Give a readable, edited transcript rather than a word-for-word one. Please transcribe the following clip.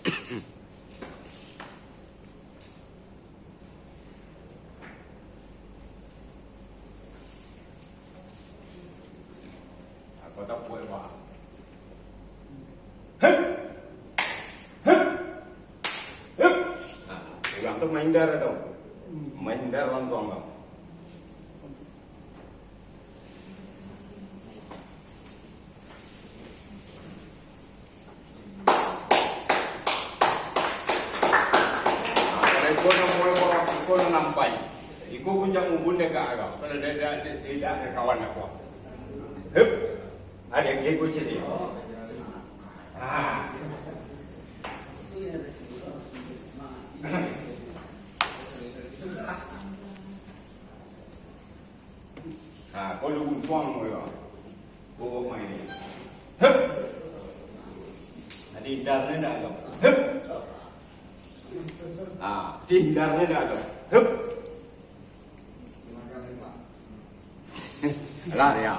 Kau tak buat apa? Orang tu main dar tau, main dar langsung tau. Kau nak nampai, ikut puncak ubun dekat agak. Kalau dia tidak kawan aku. Hup, ada yang ikut cerita. Kau lu buang mereka, bawa main ni. Hup, ada darah dah tu. Hup, darah dah tu. Hup, lah dia.